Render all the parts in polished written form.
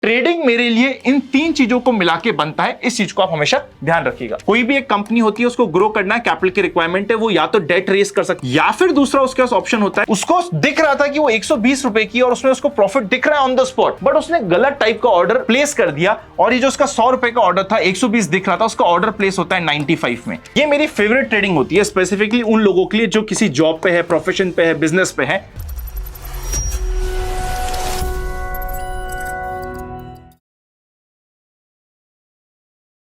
Trading मेरे लिए इन तीन चीजों को मिला के बनता है, इस चीज को आप हमेशा ध्यान रखिएगा। कोई भी एक कंपनी होती है, उसको ग्रो करना है, कैपिटल की रिक्वायरमेंट है, वो या तो डेट रेस कर सकती है या फिर दूसरा उसके पास ऑप्शन होता है, उसको दिख रहा था कि वो 120 रुपए की और उसमें उसको प्रॉफिट दिख रहा है ऑन द स्पॉट, बट उसने गलत टाइप का ऑर्डर प्लेस कर दिया और ये जो उसका 100 रुपए का ऑर्डर था 120 दिख रहा था, उसका ऑर्डर प्लेस होता है 95 में। ये मेरी फेवरेट ट्रेडिंग होती है स्पेसिफिकली उन लोगों के लिए जो किसी जॉब पे है, प्रोफेशन पे है, बिजनेस पे है।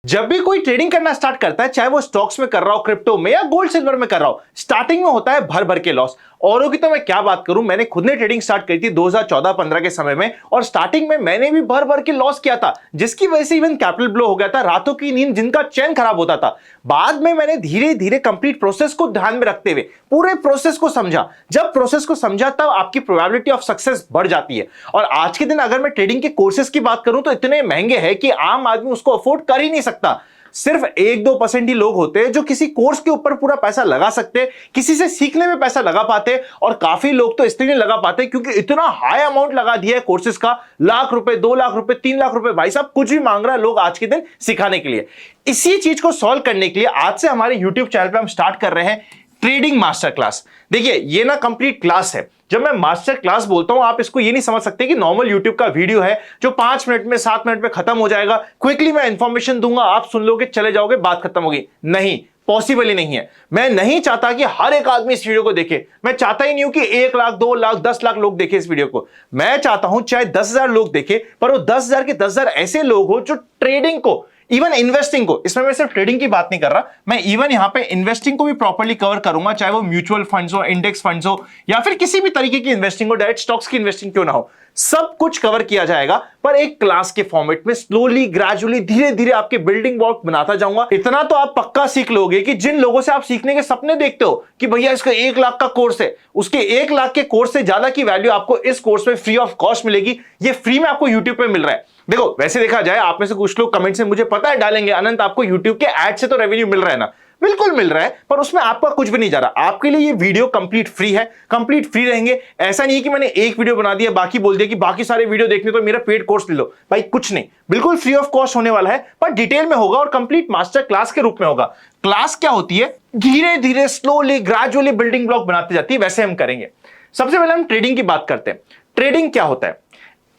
जब भी कोई ट्रेडिंग करना स्टार्ट करता है, चाहे वो स्टॉक्स में कर रहा हो, क्रिप्टो में या गोल्ड सिल्वर में कर रहा हो, स्टार्टिंग में होता है भर भर के लॉस। औरों की तो मैं क्या बात करूं, मैंने खुद ने ट्रेडिंग स्टार्ट करी थी 2014-15 के समय में और स्टार्टिंग में मैंने भी भर भर के लॉस किया था, जिसकी वजह से इवन कैपिटल ब्लो हो गया था, रातों की नींद, जिनका चैन खराब होता था। बाद में मैंने धीरे धीरे कंप्लीट प्रोसेस को ध्यान में रखते हुए पूरे प्रोसेस को समझा। जब प्रोसेस को समझा तब आपकी प्रोबेबिलिटी ऑफ सक्सेस बढ़ जाती है। और आज के दिन अगर मैं ट्रेडिंग के कोर्सेज की बात करूं तो इतने महंगे हैं कि आम आदमी उसको अफोर्ड कर ही नहीं सकता। सिर्फ 1-2% ही लोग होते हैं जो किसी कोर्स के ऊपर पूरा पैसा लगा सकते हैं, किसी से सीखने में पैसा लगा पाते हैं। और काफी लोग तो इसलिए नहीं लगा पाते क्योंकि इतना हाई अमाउंट लगा दिया है कोर्सेज का, लाख रुपए, 2 लाख रुपए, 3 लाख रुपए, भाई साहब कुछ भी मांग रहा है लोग आज के दिन सिखाने के लिए। इसी चीज को सॉल्व करने के लिए आज से हमारे यूट्यूब चैनल पर हम स्टार्ट कर रहे हैं ट्रेडिंग मास्टर क्लास। देखिए ये ना कंप्लीट क्लास है। जब मैं मास्टर क्लास बोलता हूं, आप इसको ये नहीं समझ सकते कि नॉर्मल यूट्यूब का वीडियो है जो 5 मिनट में, 7 मिनट में खत्म हो जाएगा, क्विकली मैं इंफॉर्मेशन दूंगा, आप सुन लोगे, चले जाओगे, बात खत्म होगी। नहीं, पॉसिबल ही नहीं है। मैं नहीं चाहता कि हर एक आदमी इस वीडियो को देखे। मैं चाहता ही नहीं हूं कि 1 लाख, 2 लाख, 10 लाख लोग देखे इस वीडियो को। मैं चाहता हूं चाहे 10,000 लोग देखे, पर वो 10,000 के 10,000 ऐसे लोग हो जो ट्रेडिंग को, इवन इन्वेस्टिंग को, इसमें मैं सिर्फ ट्रेडिंग की बात नहीं कर रहा, मैं इवन यहां पे इन्वेस्टिंग को भी प्रॉपर्ली कवर करूंगा, चाहे वो म्यूचुअल फंड्स हो, इंडेक्स फंड्स हो या फिर किसी भी तरीके की इन्वेस्टिंग हो, डायरेक्ट स्टॉक्स की इन्वेस्टिंग क्यों ना हो, सब कुछ कवर किया जाएगा। पर एक क्लास के फॉर्मेट में स्लोली, ग्रेजुअली, धीरे धीरे आपके बिल्डिंग ब्लॉक बनाता जाऊंगा। इतना तो आप पक्का सीख लोगे कि जिन लोगों से आप सीखने के सपने देखते हो कि भैया इसका 1 लाख का कोर्स है, उसके 1 लाख के कोर्स से ज्यादा की वैल्यू आपको इस कोर्स में फ्री ऑफ कॉस्ट मिलेगी। ये फ्री में आपको यूट्यूब पे मिल रहा है। देखो वैसे देखा जाए, आप में से कुछ लोग कमेंट से मुझे पता है डालेंगे, अनंत आपको यूट्यूब के एड से तो रेवेन्यू मिल रहा है ना। बिल्कुल मिल रहा है, पर उसमें आपका कुछ भी नहीं जा रहा। आपके लिए ये वीडियो कंप्लीट फ्री है, कंप्लीट फ्री रहेंगे। ऐसा नहीं है कि मैंने एक वीडियो बना दिया, बाकी बोल दिया कि बाकी सारे वीडियो देखने तो मेरा पेड कोर्स ले लो। भाई कुछ नहीं, बिल्कुल फ्री ऑफ कॉस्ट होने वाला है, पर डिटेल में होगा और कंप्लीट मास्टर क्लास के रूप में होगा। क्लास क्या होती है, धीरे धीरे, स्लोली, ग्रेजुअली बिल्डिंग ब्लॉक बनाती जाती है, वैसे हम करेंगे। सबसे पहले हम ट्रेडिंग की बात करते हैं। ट्रेडिंग क्या होता है,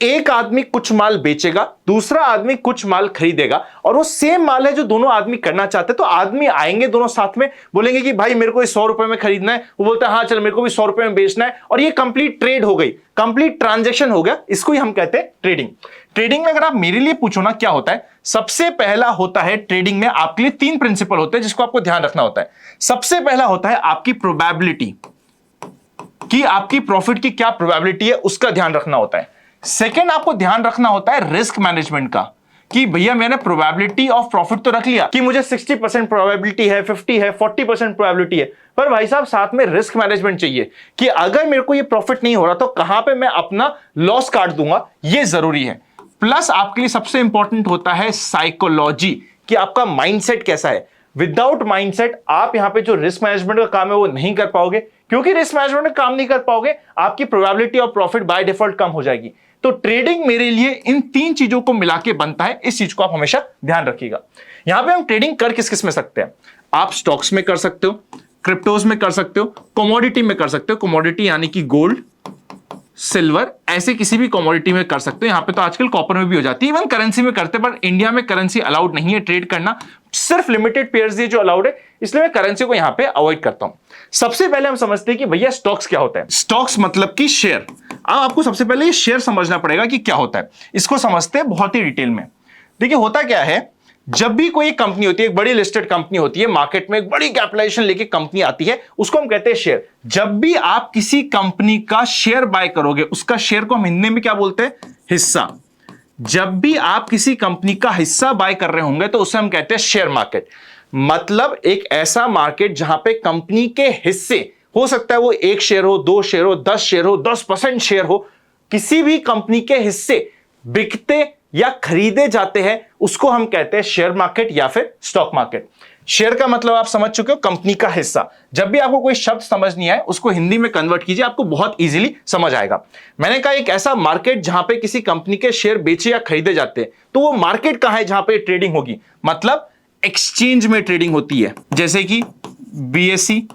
एक आदमी कुछ माल बेचेगा, दूसरा आदमी कुछ माल खरीदेगा, और वो सेम माल है जो दोनों आदमी करना चाहते हैं। तो आदमी आएंगे दोनों साथ में, बोलेंगे कि भाई मेरे को 100 रुपए में खरीदना है, वो बोलता है हाँ चल मेरे को भी 100 रुपए में बेचना है, और ये कंप्लीट ट्रेड हो गई, कंप्लीट ट्रांजैक्शन हो गया। इसको ही हम कहते हैं ट्रेडिंग। ट्रेडिंग में अगर आप मेरे लिए पूछो ना क्या होता है, सबसे पहला होता है ट्रेडिंग में आपके लिए 3 प्रिंसिपल होते हैं जिसको आपको ध्यान रखना होता है। सबसे पहला होता है आपकी प्रोबेबिलिटी, कि आपकी प्रॉफिट की क्या प्रोबेबिलिटी है, उसका ध्यान रखना होता है। सेकेंड, आपको ध्यान रखना होता है रिस्क मैनेजमेंट का, कि भैया मैंने प्रोबेबिलिटी ऑफ प्रॉफिट तो रख लिया कि मुझे 60% प्रोबेबिलिटी है, 50 है, 40% प्रोबेबिलिटी है, पर भाई साहब साथ में रिस्क मैनेजमेंट चाहिए कि अगर मेरे को ये प्रॉफिट नहीं हो रहा तो कहां पे मैं अपना लॉस काट दूंगा, ये जरूरी है। प्लस आपके लिए सबसे इंपॉर्टेंट होता है साइकोलॉजी, कि आपका माइंडसेट कैसा है। विदाउट माइंडसेट आप यहां पे जो रिस्क मैनेजमेंट का काम है वो नहीं कर पाओगे, क्योंकि रिस्क मैनेजमेंट में काम नहीं कर पाओगे, आपकी probability of profit by default कम हो जाएगी। तो ट्रेडिंग मेरे लिए इन 3 चीजों को मिला के बनता है, इस चीज को आप हमेशा ध्यान रखिएगा। यहां पे हम ट्रेडिंग कर किस किस में सकते हैं, आप स्टॉक्स में कर सकते हो, क्रिप्टोज में कर सकते हो, कमोडिटी में कर सकते हो, कमोडिटी यानी कि गोल्ड, सिल्वर, ऐसे किसी भी कमोडिटी में कर सकते हो। यहां पे तो आजकल कॉपर में भी हो जाती है, इवन करेंसी में करते हैं, पर इंडिया में करेंसी अलाउड नहीं है ट्रेड करना, सिर्फ लिमिटेड पेयर्स जो अलाउड है, इसलिए मैं करेंसी को यहां पे अवॉइड करता हूं। सबसे पहले हम समझते हैं कि भैया स्टॉक्स क्या होता है। स्टॉक्स मतलब कि शेयर। अब आपको सबसे पहले ये शेयर समझना पड़ेगा कि क्या होता है, इसको समझते हैं बहुत ही डिटेल में। देखिए होता क्या है, जब भी कोई कंपनी होती है, एक बड़ी लिस्टेड कंपनी होती है, मार्केट में एक बड़ी कैपिटलाइजेशन लेके कंपनी आती है, उसको हम कहते हैं शेयर। जब भी आप किसी कंपनी का शेयर बाय करोगे, उसका शेयर को हम हिंदी में क्या बोलते हैं, हिस्सा। जब भी आप किसी कंपनी का हिस्सा बाय कर रहे होंगे तो उसे हम कहते हैं शेयर मार्केट। मतलब एक ऐसा मार्केट जहां पे कंपनी के हिस्से, हो सकता है वो 1 शेयर हो, 2 शेयर हो, 10 शेयर हो, 10% शेयर हो, किसी भी कंपनी के हिस्से बिकते या खरीदे जाते हैं, उसको हम कहते हैं शेयर मार्केट या फिर स्टॉक मार्केट। शेयर का मतलब आप समझ चुके हो, कंपनी का हिस्सा। जब भी आपको कोई शब्द समझ नहीं आए उसको हिंदी में कन्वर्ट कीजिए, आपको बहुत इजीली समझ आएगा। मैंने कहा एक ऐसा मार्केट जहां पे किसी कंपनी के शेयर बेचे या खरीदे जाते हैं, तो वो मार्केट कहां है जहां पे ट्रेडिंग होगी, मतलब एक्सचेंज में ट्रेडिंग होती है, जैसे कि बीएसई,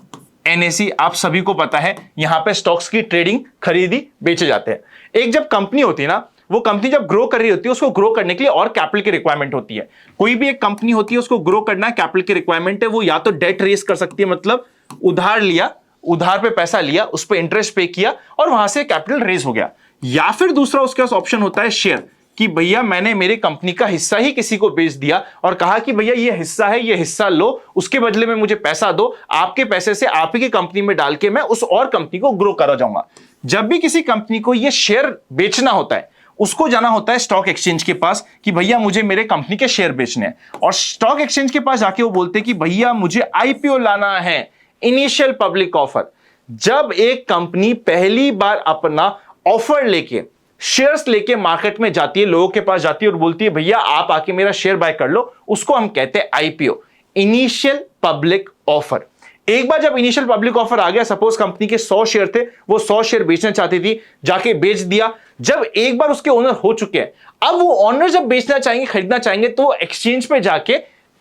एनएसई, आप सभी को पता है यहां पे स्टॉक्स की ट्रेडिंग खरीदी बेचे जाते हैं। एक जब कंपनी होती है ना, वो कंपनी जब ग्रो कर रही होती है, उसको ग्रो करने के लिए और कैपिटल की रिक्वायरमेंट होती है। कोई भी एक कंपनी होती है, उसको ग्रो करना है, कैपिटल की रिक्वायरमेंट है, वो या तो डेट रेज कर सकती है, मतलब उधार लिया, उधार पे पैसा लिया, उस पर इंटरेस्ट पे किया और वहां से कैपिटल रेज हो गया, या फिर दूसरा उसके पास ऑप्शन होता है शेयर, कि भैया मैंने मेरी कंपनी का हिस्सा ही किसी को बेच दिया और कहा कि भैया ये हिस्सा है, ये हिस्सा लो, उसके बदले में मुझे पैसा दो, आपके पैसे से आप ही की कंपनी में डाल के मैं उस और कंपनी को ग्रो करा जाऊंगा। जब भी किसी कंपनी को ये शेयर बेचना होता है, उसको जाना होता है स्टॉक एक्सचेंज के पास कि भैया मुझे मेरे कंपनी के शेयर बेचने हैं, और स्टॉक एक्सचेंज के पास जाके वो बोलते हैं कि भैया मुझे आईपीओ लाना है, इनिशियल पब्लिक ऑफर। जब एक कंपनी पहली बार अपना ऑफर लेके, शेयर्स लेके मार्केट में जाती है, लोगों के पास जाती है और बोलती है भैया आप आके मेरा शेयर बाय कर लो, उसको हम कहते हैं आईपीओ, इनिशियल पब्लिक ऑफर। एक बार जब इनिशियल पब्लिक ऑफर आ गया, सपोज कंपनी के 100 शेयर थे, वो 100 शेयर बेचना चाहती थी, जाके बेच दिया। जब एक बार उसके ओनर हो चुके हैं, अब वो ओनर जब बेचना चाहेंगे, खरीदना चाहेंगे, तो एक्सचेंज पे जाके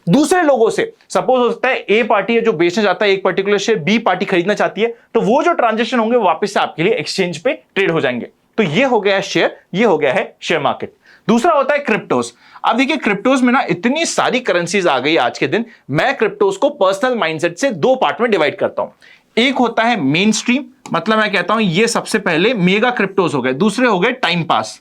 दूसरे लोगों से, सपोज हो सकता है ए पार्टी है जो बेचना चाहता है एक पर्टिकुलर शेयर, बी पार्टी खरीदना चाहती है, तो वो जो ट्रांजेक्शन होंगे वापस से आपके लिए एक्सचेंज पे ट्रेड हो जाएंगे। तो ये हो गया है शेयर, ये हो गया है शेयर मार्केट। दूसरा होता है क्रिप्टोस। अब देखिए क्रिप्टोस में ना इतनी सारी करेंसीज आ गई आज के दिन, मैं क्रिप्टोस को पर्सनल माइंडसेट से दो पार्ट में डिवाइड करता हूं। एक होता है मेन स्ट्रीम, मतलब मैं कहता हूं ये सबसे पहले मेगा क्रिप्टोस हो गए। दूसरे हो गए टाइम पास।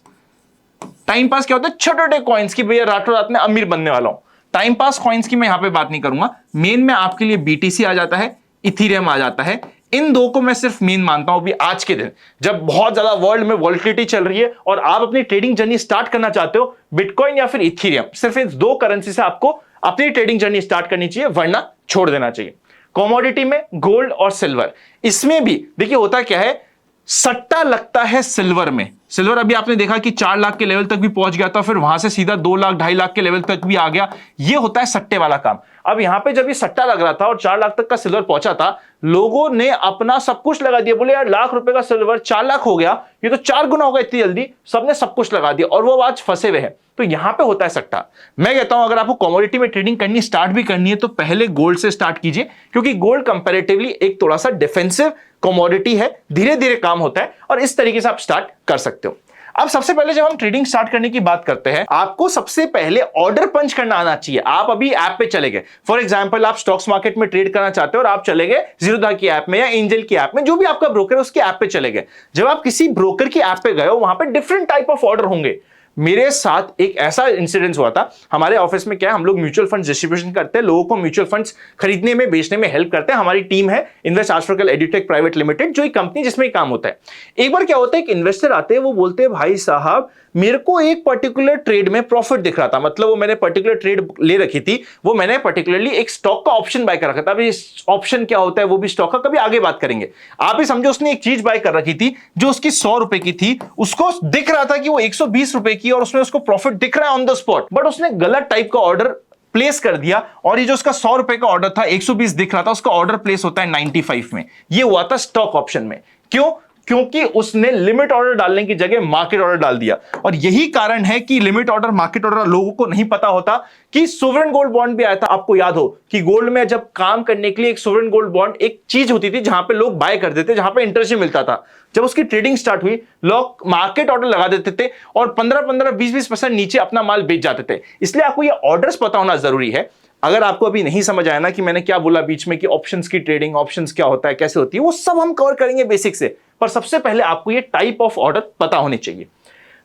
टाइम पास क्या होता है, छोटे छोटे कॉइन्स की भैया रातों रात में अमीर बनने वाला हूं। टाइम पास कॉइन्स की मैं यहां पे बात नहीं करूंगा। मेन में आपके लिए बीटीसी आ जाता है, इथीरियम आ जाता है। इन दो को मैं सिर्फ मेन मानता हूं अभी आज के दिन, जब बहुत ज्यादा वर्ल्ड में वॉलेटिलिटी चल रही है और आप अपनी ट्रेडिंग जर्नी स्टार्ट करना चाहते हो, बिटकॉइन या फिर इथीरियम, सिर्फ इन दो करेंसी से आपको अपनी ट्रेडिंग जर्नी स्टार्ट करनी चाहिए, वरना छोड़ देना चाहिए। कमोडिटी में गोल्ड और सिल्वर, इसमें भी देखिए होता क्या है, सट्टा लगता है सिल्वर में। सिल्वर अभी आपने देखा कि 4 लाख के लेवल तक भी पहुंच गया था, फिर वहां से सीधा 2 लाख 2.5 लाख के लेवल तक भी आ गया। ये होता है सट्टे वाला काम। अब यहां पे जब ये सट्टा लग रहा था और 4 लाख तक का सिल्वर पहुंचा था, लोगों ने अपना सब कुछ लगा दिया, बोले यार लाख रुपए का सिल्वर 4 लाख हो गया, ये तो 4 गुना हो गया इतनी जल्दी, सबने सब कुछ लगा दिया और वो आज फंसे हुए हैं। तो यहां पे होता है सट्टा। मैं कहता हूं अगर आपको कमोडिटी में ट्रेडिंग करनी स्टार्ट भी करनी है तो पहले गोल्ड से स्टार्ट कीजिए, क्योंकि गोल्ड कंपैरेटिवली एक थोड़ा सा डिफेंसिव कमोडिटी है, धीरे धीरे काम होता है और इस तरीके से आप स्टार्ट कर सकते हो। अब सबसे पहले जब हम ट्रेडिंग स्टार्ट करने की बात करते हैं, आपको सबसे पहले ऑर्डर पंच करना आना चाहिए। आप अभी ऐप पे चले गए, फॉर एग्जांपल आप स्टॉक्स मार्केट में ट्रेड करना चाहते हो और आप चले गए जीरोधा की ऐप में या एंजल की ऐप में, जो भी आपका ब्रोकर है उसकी ऐप पे चले गए। जब आप किसी ब्रोकर की ऐप पे गए हो, वहां पे डिफरेंट टाइप ऑफ ऑर्डर होंगे। मेरे साथ एक ऐसा इंसिडेंस हुआ था, हमारे ऑफिस में क्या है, हम लोग म्यूचुअल फंड्स डिस्ट्रीब्यूशन करते हैं, लोगों को म्यूचुअल फंड्स खरीदने में बेचने में हेल्प करते हैं। हमारी टीम है इन्वेस्ट आस्ट्रकल एड्यूटेक प्राइवेट लिमिटेड, जो एक कंपनी जिसमें ये काम होता है। एक बार क्या होता है, एक इन्वेस्टर आते हैं, वो बोलते हैं भाई साहब मेरे को एक पर्टिकुलर ट्रेड में प्रॉफिट दिख रहा था, मतलब वो मैंने पर्टिकुलर ट्रेड ले रखी थी, वो मैंने पर्टिकुलरली एक स्टॉक का ऑप्शन बाय कर रखा था। अभी ऑप्शन क्या होता है वो भी स्टॉक का कभी आगे बात करेंगे। आप ही समझो उसने एक चीज बाय कर रखी थी जो उसकी 100 रुपए की थी, उसको दिख रहा था कि वो 120 रुपए की और उसमें उसको प्रॉफिट दिख रहा है ऑन द स्पॉट, बट उसने गलत टाइप का ऑर्डर प्लेस कर दिया और ये जो उसका 100 रुपए का ऑर्डर था 120 दिख रहा था, उसका ऑर्डर प्लेस होता है 95 में। ये हुआ था स्टॉक ऑप्शन में। क्यों? क्योंकि उसने लिमिट ऑर्डर डालने की जगह मार्केट ऑर्डर डाल दिया। और यही कारण है कि लिमिट ऑर्डर मार्केट ऑर्डर लोगों को नहीं पता होता कि सोवरेन गोल्ड बॉन्ड भी आया था। आपको याद हो कि गोल्ड में जब काम करने के लिए एक सोवरेन गोल्ड बॉन्ड एक चीज होती थी जहां पे लोग बाय कर देते, जहां पे इंटरेस्ट मिलता था। जब उसकी ट्रेडिंग स्टार्ट हुई, लोग मार्केट ऑर्डर लगा देते थे और 15-15, 20-20% नीचे अपना माल बेच जाते थे। इसलिए आपको ये ऑर्डर्स पता होना जरूरी है। अगर आपको अभी नहीं समझ आया ना कि मैंने क्या बोला बीच में कि ऑप्शंस की ट्रेडिंग, ऑप्शंस क्या होता है, कैसे होती है, वो सब हम कवर करेंगे बेसिक से। पर सबसे पहले आपको ये टाइप ऑफ ऑर्डर पता होने चाहिए।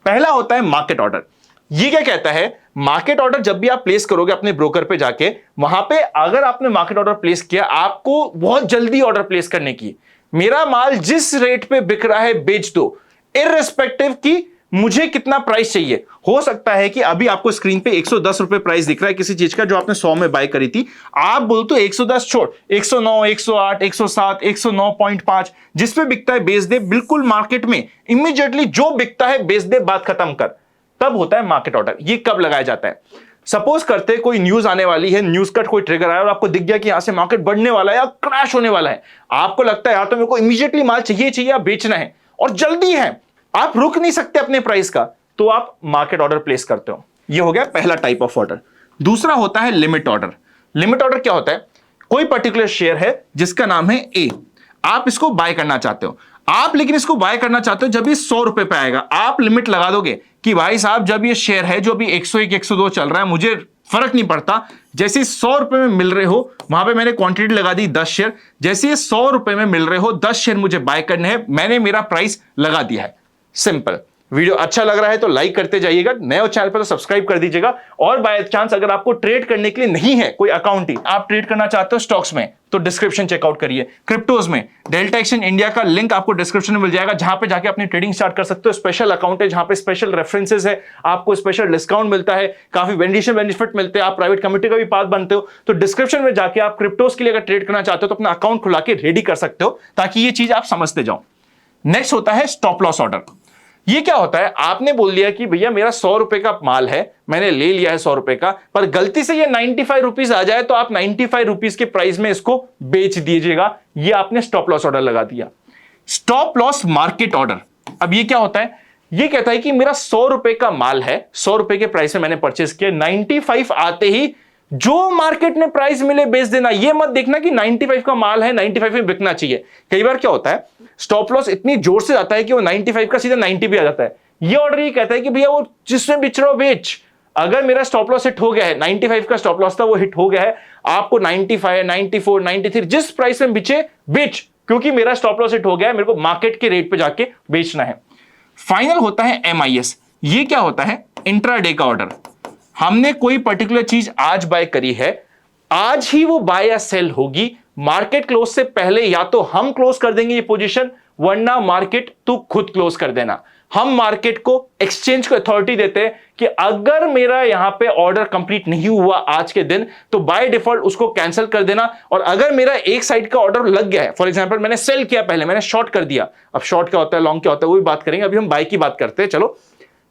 पहला होता है मार्केट ऑर्डर। ये क्या कहता है, मार्केट ऑर्डर जब भी आप प्लेस करोगे अपने ब्रोकर पे जाके, वहां पे अगर आपने मार्केट ऑर्डर प्लेस किया, आपको बहुत जल्दी ऑर्डर प्लेस करने की, मेरा माल जिस रेट पे बिक रहा है बेच दो, इररिस्पेक्टिव की मुझे कितना प्राइस चाहिए। हो सकता है कि अभी आपको स्क्रीन पे 110 रुपए प्राइस दिख रहा है किसी चीज का जो आपने 100 में बाय करी थी, आप बोलते हो 110 छोड़, 109, 108, 107, 109.5, जिस पे बिकता है बेच दे। बिल्कुल मार्केट में इमीडिएटली जो बिकता है बेच दे, बात खत्म कर। तब होता है मार्केट ऑर्डर। ये कब लगाया जाता है? सपोज करते कोई न्यूज आने वाली है, न्यूज का कोई ट्रिगर आया और आपको दिख गया कि यहां से मार्केट बढ़ने वाला है या क्रैश होने वाला है, आपको लगता है यार तो मेरे को इमीडिएटली माल चाहिए या बेचना है और जल्दी है, आप रुक नहीं सकते अपने प्राइस का, तो आप मार्केट ऑर्डर प्लेस करते हो। ये हो गया पहला टाइप ऑफ ऑर्डर। दूसरा होता है लिमिट ऑर्डर। लिमिट ऑर्डर क्या होता है? कोई पर्टिकुलर शेयर है जिसका नाम है ए, आप इसको बाय करना चाहते हो, आप लेकिन इसको बाय करना चाहते हो जब ये 100 रुपए पे आएगा, आप लिमिट लगा दोगे कि भाई साहब जब ये शेयर है जो अभी 101 102 चल रहा है, मुझे फर्क नहीं पड़ता, जैसे 100 रुपए में मिल रहे हो, वहां पे मैंने क्वांटिटी लगा दी 10 शेयर, जैसे ये 100 रुपए में मिल रहे हो 10 शेयर मुझे बाय करने हैं, मैंने मेरा प्राइस लगा दिया है। सिंपल। वीडियो अच्छा लग रहा है तो लाइक करते जाइएगा, नए हो चैनल पर तो सब्सक्राइब कर दीजिएगा। और बाय चांस अगर आपको ट्रेड करने के लिए नहीं है कोई अकाउंट ही, आप ट्रेड करना चाहते हो स्टॉक्स में, तो डिस्क्रिप्शन चेकआउट करिए। क्रिप्टोज में डेल्टा एक्सचेंज इंडिया का लिंक आपको डिस्क्रिप्शन में मिल जाएगा, जहां पे जाके अपनी ट्रेडिंग स्टार्ट कर सकते हो। स्पेशल अकाउंट है जहां पे स्पेशल रेफरेंसेस है, आपको स्पेशल डिस्काउंट मिलता है, काफी बेनिफिट मिलते हैं, आप प्राइवेट कम्युनिटी का भी पार्ट बनते हो। तो डिस्क्रिप्शन में जाके आप क्रिप्टोज के लिए अगर ट्रेड करना चाहते हो तो अपना अकाउंट खुला के रेडी कर सकते हो, ताकि ये चीज आप समझते जाओ। नेक्स्ट होता है स्टॉप लॉस ऑर्डर। ये क्या होता है? आपने बोल दिया कि भैया मेरा 100 रुपए का माल है, मैंने ले लिया है 100 रुपए का, पर गलती से ये 95 रुपीज आ जाए तो आप 95 रुपीज के प्राइस में इसको बेच दीजिएगा। ये आपने स्टॉप लॉस ऑर्डर लगा दिया। स्टॉप लॉस मार्केट ऑर्डर, अब ये क्या होता है? ये कहता है कि मेरा 100 रुपए का माल है, 100 रुपए के प्राइस में मैंने परचेस किया, 95 आते ही जो मार्केट में प्राइस मिले बेच देना। ये मत देखना कि 95 का माल है 95 में बिकना चाहिए। कई बार क्या होता है, स्टॉप लॉस इतनी जोर से जाता है कि वो 95 का सीधा 90 भी आ जाता है। ये ऑर्डर ये कहता है कि भैया वो जिसमें बेच रहा हो बेच। अगर मेरा स्टॉप लॉस हिट हो गया है, 95 का स्टॉप लॉस था वो हिट हो गया है, आपको 95 94 93 जिस प्राइस में बिचे बेच, क्योंकि मेरा स्टॉप लॉस हिट हो गया है, मेरे को मार्केट के रेट पे जाके बेचना है। फाइनल होता है MIS। ये क्या होता है? इंट्राडे का ऑर्डर। हमने कोई पर्टिकुलर चीज आज बाय करी है, आज ही वो बाय या सेल होगी, मार्केट क्लोज से पहले या तो हम क्लोज कर देंगे ये पोजीशन, वरना मार्केट तू खुद क्लोज कर देना। हम मार्केट को, एक्सचेंज को अथॉरिटी देते हैं कि अगर मेरा यहां पे ऑर्डर कंप्लीट नहीं हुआ आज के दिन तो बाय डिफॉल्ट उसको कैंसिल कर देना। और अगर मेरा एक साइड का ऑर्डर लग गया है, फॉर एग्जांपल मैंने सेल किया, पहले मैंने शॉर्ट कर दिया, अब शॉर्ट क्या होता है लॉन्ग क्या होता है वो भी बात करेंगे, अभी हम बाय की बात करते हैं। चलो,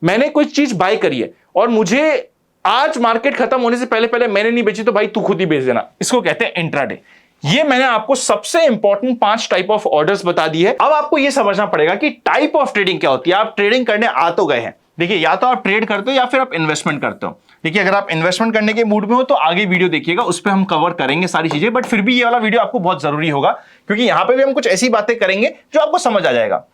मैंने कोई चीज बाय करी है और मुझे आज मार्केट खत्म होने से पहले पहले मैंने नहीं बेची, तो भाई तू खुद ही बेच देना। इसको कहते हैं इंट्राडे। ये मैंने आपको सबसे इंपॉर्टेंट 5 टाइप ऑफ ऑर्डर्स बता दी है। अब आपको ये समझना पड़ेगा कि टाइप ऑफ ट्रेडिंग क्या होती है। आप ट्रेडिंग करने आ तो गए हैं, देखिए या तो आप ट्रेड करते हो या फिर आप इन्वेस्टमेंट करते हो। देखिए अगर आप इन्वेस्टमेंट करने के मूड में हो तो आगे वीडियो देखिएगा, उस पर हम कवर करेंगे सारी चीजें, बट फिर भी ये वाला वीडियो आपको बहुत जरूरी होगा, क्योंकि यहां पर भी हम कुछ ऐसी बातें करेंगे जो आपको समझ आ जाएगा।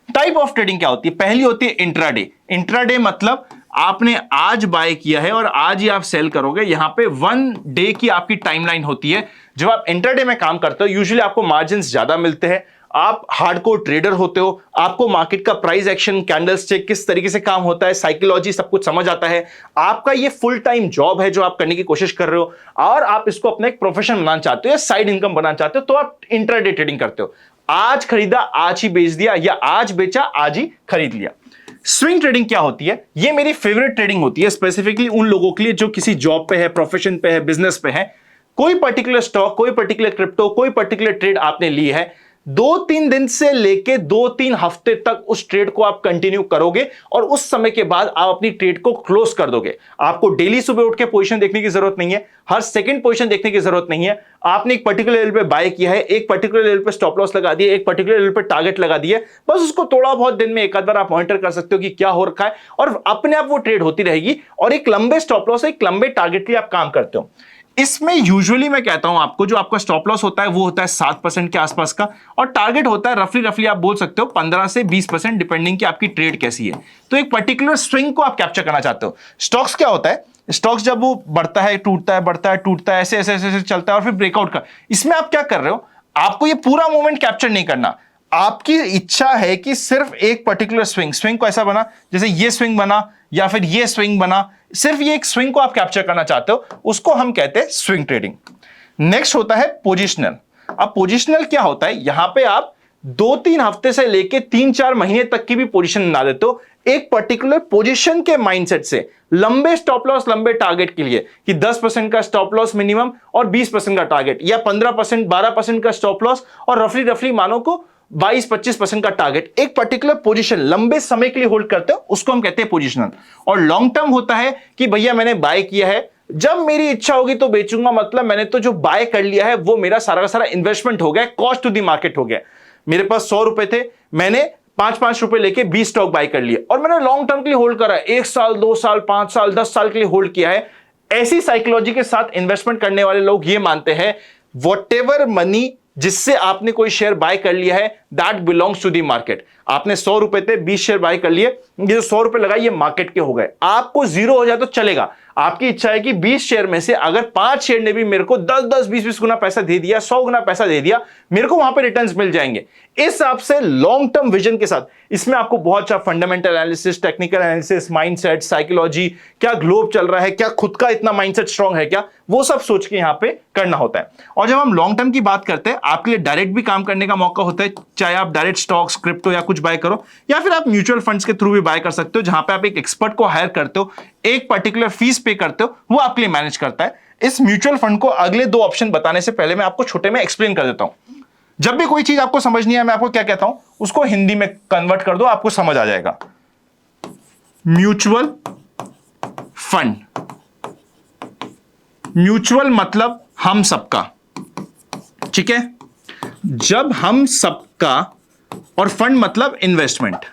टाइप ऑफ ट्रेडिंग क्या होती है? पहली होती है इंट्राडे। इंट्राडे मतलब आपने आज बाय किया है और आज ही आप सेल करोगे। यहां पे 1 डे की आपकी टाइमलाइन होती है। जब आप इंट्राडे में काम करते हो यूजुअली आपको मार्जिन्स ज्यादा मिलते हैं, आप हार्डकोर ट्रेडर होते हो, आपको मार्केट का प्राइस एक्शन, कैंडल्स चेक, किस तरीके से काम होता है, साइकोलॉजी सब कुछ समझ आता है। आपका ये फुल टाइम जॉब है जो आप करने की कोशिश कर रहे हो और आप इसको अपना एक प्रोफेशन बनाना चाहते हो या साइड इनकम बनाना चाहते हो, तो आप इंट्राडे ट्रेडिंग करते हो। आज खरीदा आज ही बेच दिया, या आज बेचा आज ही खरीद लिया। स्विंग ट्रेडिंग क्या होती है? ये मेरी फेवरेट ट्रेडिंग होती है, स्पेसिफिकली उन लोगों के लिए जो किसी जॉब पे है, प्रोफेशन पे है, बिजनेस पे है। कोई पर्टिकुलर स्टॉक, कोई पर्टिकुलर क्रिप्टो, कोई पर्टिकुलर ट्रेड आपने ली है, 2-3 दिन से लेके 2-3 हफ्ते तक उस ट्रेड को आप कंटिन्यू करोगे और उस समय के बाद आप अपनी ट्रेड को क्लोज कर दोगे। आपको डेली सुबह उठ के पोजीशन देखने की जरूरत नहीं है, हर सेकंड पोजीशन देखने की जरूरत नहीं है। आपने एक पर्टिकुलर लेवल पे बाय किया है, एक पर्टिकुलर लेवल पे स्टॉप लॉस लगा दिया, एक पर्टिकुलर लेवल पे टारगेट लगा दिया, बस उसको थोड़ा बहुत दिन में एक आध बार आप मॉनिटर कर सकते हो कि क्या हो रखा है, और अपने आप वो ट्रेड होती रहेगी। और एक लंबे स्टॉप लॉस, एक लंबे टारगेट के लिए आप काम करते हो। इसमें यूजुअली मैं कहता हूं आपको, जो आपका स्टॉप लॉस होता है वो होता है 7% के आसपास का, और टारगेट होता है रफली आप बोल सकते हो 15 से 20%, डिपेंडिंग कि आपकी ट्रेड कैसी है। तो एक पर्टिकुलर स्विंग को आप कैप्चर करना चाहते हो। स्टॉक्स क्या होता है? स्टॉक्स जब वो बढ़ता है टूटता है, बढ़ता है टूटता है, ऐसे ऐसे ऐसे चलता है और फिर ब्रेकआउट का, इसमें आप क्या कर रहे हो? आपको ये पूरा मूवमेंट कैप्चर नहीं करना। आपकी इच्छा है कि सिर्फ एक पर्टिकुलर स्विंग को ऐसा बना जैसे ये स्विंग बना या फिर ये स्विंग बना, सिर्फ ये एक स्विंग को आप कैप्चर करना चाहते हो, उसको हम कहते हैं स्विंग ट्रेडिंग। नेक्स्ट होता है पोजिशनल। अब पोजिशनल क्या होता है? यहां पे आप 2-3 हफ्ते से लेके 3-4 महीने तक की भी पोजीशन बना देते हो, एक पर्टिकुलर पोजीशन के माइंडसेट से, लंबे स्टॉप लॉस, लंबे टारगेट के लिए, कि 10% का स्टॉप लॉस मिनिमम और 20% का टारगेट, या 15% 12% का स्टॉप लॉस और रफली मानो को 22-25% का टारगेट। एक पर्टिकुलर पोजीशन लंबे समय के लिए होल्ड करते हो, उसको हम कहते हैं पोजिशनल। और लॉन्ग टर्म होता है कि भैया मैंने बाय किया है, जब मेरी इच्छा होगी तो बेचूंगा, मतलब मैंने तो जो बाय कर लिया है वो मेरा सारा का सारा इन्वेस्टमेंट हो गया, कॉस्ट टू दी मार्केट हो गया। मेरे पास 100 रुपए थे, मैंने 5-5 रुपए लेके 20 स्टॉक बाय कर लिए और मैंने लॉन्ग टर्म के लिए होल्ड करा है, 1 साल 2 साल 5 साल 10 साल के लिए होल्ड किया है। ऐसी साइकोलॉजी के साथ इन्वेस्टमेंट करने वाले लोग ये मानते हैं व्हाटएवर मनी जिससे आपने कोई शेयर बाय कर लिया है that belongs to the market. आपने 100 रुपए थे, 20 शेयर बाय कर लिए, ये जो 100 रुपए लगाए ये मार्केट के हो गए। आपको जीरो हो जाए तो चलेगा, आपकी इच्छा है कि 20 शेयर में से अगर 5 शेयर ने भी मेरे को 10-10 20-20 गुना पैसा दे दिया, 100 गुना पैसा दे दिया, मेरे को वहां पे रिटर्न्स मिल जाएंगे। इस हिसाब से लॉन्ग टर्म विजन के साथ इसमें आपको बहुत अच्छा fundamental analysis, technical analysis, mindset, psychology, क्या ग्लोब चल रहा है, क्या खुद का इतना माइंडसेट स्ट्रांग है क्या, वो सब सोच के यहां पे करना होता है। और जब हम लॉन्ग टर्म की बात करते हैं, आपके लिए डायरेक्ट भी काम करने का मौका होता है, चाहे आप डायरेक्ट स्टॉक्स, क्रिप्टो या कुछ बाय करो, या फिर आप म्यूचुअल फंड्स के थ्रू भी बाय कर सकते हो, जहां पे आप एक एक्सपर्ट को हायर करते हो, एक पर्टिकुलर फीस पे करते हो, वो आपके लिए मैनेज करता है। इस म्यूचुअल फंड को अगले 2 ऑप्शन बताने से पहले मैं आपको छोटे में एक्सप्लेन कर देता हूं। जब भी कोई चीज आपको समझ नहीं है, मैं आपको क्या कहता हूं, उसको हिंदी में कन्वर्ट कर दो, आपको समझ आ जाएगा। म्यूचुअल फंड, म्यूचुअल मतलब हम सबका, ठीक है। जब हम सबका, और फंड मतलब इन्वेस्टमेंट,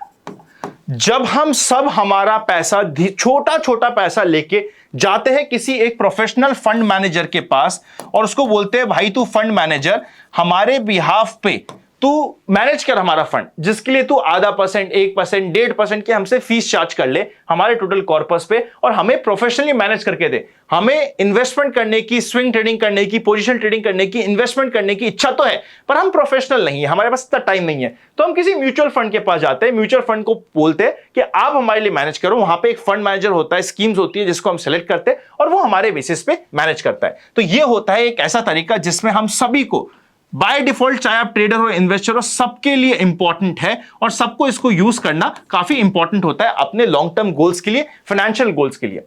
जब हम सब हमारा पैसा, छोटा छोटा पैसा लेके जाते हैं किसी एक प्रोफेशनल फंड मैनेजर के पास और उसको बोलते हैं भाई तू फंड मैनेजर, हमारे बिहाफ पे तू मैनेज कर हमारा फंड, जिसके लिए तू आधा %, 1%, 1.5% की हमसे फीस चार्ज कर ले हमारे टोटल कॉर्पस पे और हमें प्रोफेशनली मैनेज करके दे। हमें इन्वेस्टमेंट करने की, स्विंग ट्रेडिंग करने की, पोजीशन ट्रेडिंग करने की, इन्वेस्टमेंट करने की इच्छा तो है, पर हम प्रोफेशनल नहीं है, हमारे पास इतना टाइम नहीं है, तो हम किसी म्यूचुअल फंड के पास जाते हैं, म्यूचुअल फंड को बोलते हैं कि आप हमारे लिए मैनेज करो। वहां पे एक फंड मैनेजर होता है, स्कीम्स होती है जिसको हम सेलेक्ट करते हैं और वो हमारे बेसिस पे मैनेज करता है। तो ये होता है एक ऐसा तरीका जिसमें हम सभी को बाय डिफॉल्ट, चाहे आप ट्रेडर हो, इन्वेस्टर हो, सबके लिए इंपॉर्टेंट है और सबको इसको यूज करना काफी इंपॉर्टेंट होता है अपने लॉन्ग टर्म गोल्स के लिए, फाइनेंशियल गोल्स के लिए।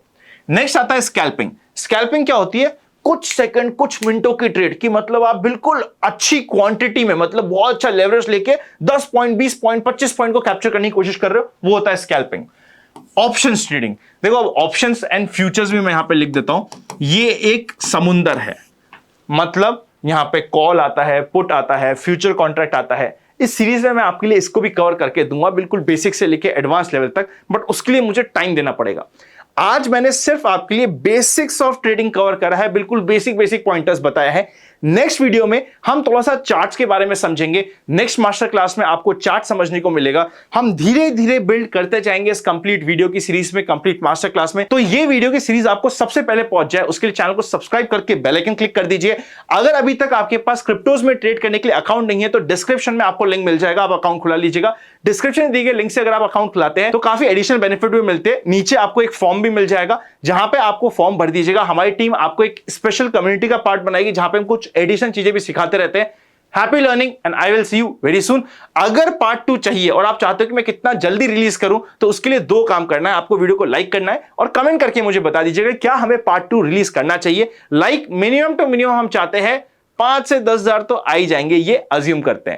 नेक्स्ट आता है स्कैल्पिंग। स्कैल्पिंग क्या होती है? कुछ सेकंड, कुछ मिनटों की ट्रेड की, मतलब आप बिल्कुल अच्छी क्वांटिटी में, मतलब बहुत अच्छा लेवरेज लेके 10 पॉइंट, 20 पॉइंट, 25 पॉइंट को कैप्चर करने की कोशिश कर रहे हो, वो होता है स्कैल्पिंग। ऑप्शंस ट्रेडिंग, देखो अब ऑप्शंस एंड फ्यूचर्स भी मैं यहां पे लिख देता हूं, ये एक समुंदर है, मतलब यहां पे कॉल आता है, पुट आता है, फ्यूचर कॉन्ट्रैक्ट आता है। इस सीरीज में मैं आपके लिए इसको भी कवर करके दूंगा, बिल्कुल बेसिक से लेके एडवांस लेवल तक, बट उसके लिए मुझे टाइम देना पड़ेगा। आज मैंने सिर्फ आपके लिए बेसिक्स ऑफ ट्रेडिंग कवर करा है, बिल्कुल बेसिक पॉइंटर्स बताया है। नेक्स्ट वीडियो में हम थोड़ा सा चार्ट्स के बारे में समझेंगे। नेक्स्ट मास्टर क्लास में आपको चार्ट समझने को मिलेगा। हम धीरे धीरे बिल्ड करते जाएंगे इस कंप्लीट वीडियो की सीरीज में, कंप्लीट मास्टर क्लास में। तो ये वीडियो की सीरीज आपको सबसे पहले पहुंच जाए, उसके लिए चैनल को सब्सक्राइब करके बेल आइकन क्लिक कर दीजिए। अगर अभी तक आपके पास क्रिप्टोज में ट्रेड करने के लिए अकाउंट नहीं है तो डिस्क्रिप्शन में आपको लिंक मिल जाएगा, आप अकाउंट खुला लीजिएगा। डिस्क्रिप्शन दिए गए लिंक से अगर आप अकाउंट खुलाते हैं तो काफी एडिशनल बेनिफिट भी मिलते हैं। नीचे आपको एक फॉर्म भी मिल जाएगा, जहां पे आपको फॉर्म भर दीजिएगा। हमारी टीम आपको एक स्पेशल कम्युनिटी का पार्ट बनाएगी, जहां पे हम कुछ एडिशनल चीजें भी सिखाते रहते हैं। Happy learning and I will see you very soon. अगर पार्ट 2 चाहिए और आप चाहते हो कि मैं कितना जल्दी रिलीज करूं, तो उसके लिए 2 काम करना है। आपको वीडियो को लाइक करना है और कमेंट करके मुझे बता दीजिएगा क्या हमें पार्ट 2 रिलीज करना चाहिए। लाइक मिनिमम टू मिनिमम हम चाहते हैं 5 से 10 हजार तो आ ही जाएंगे, ये अज्यूम करते हैं।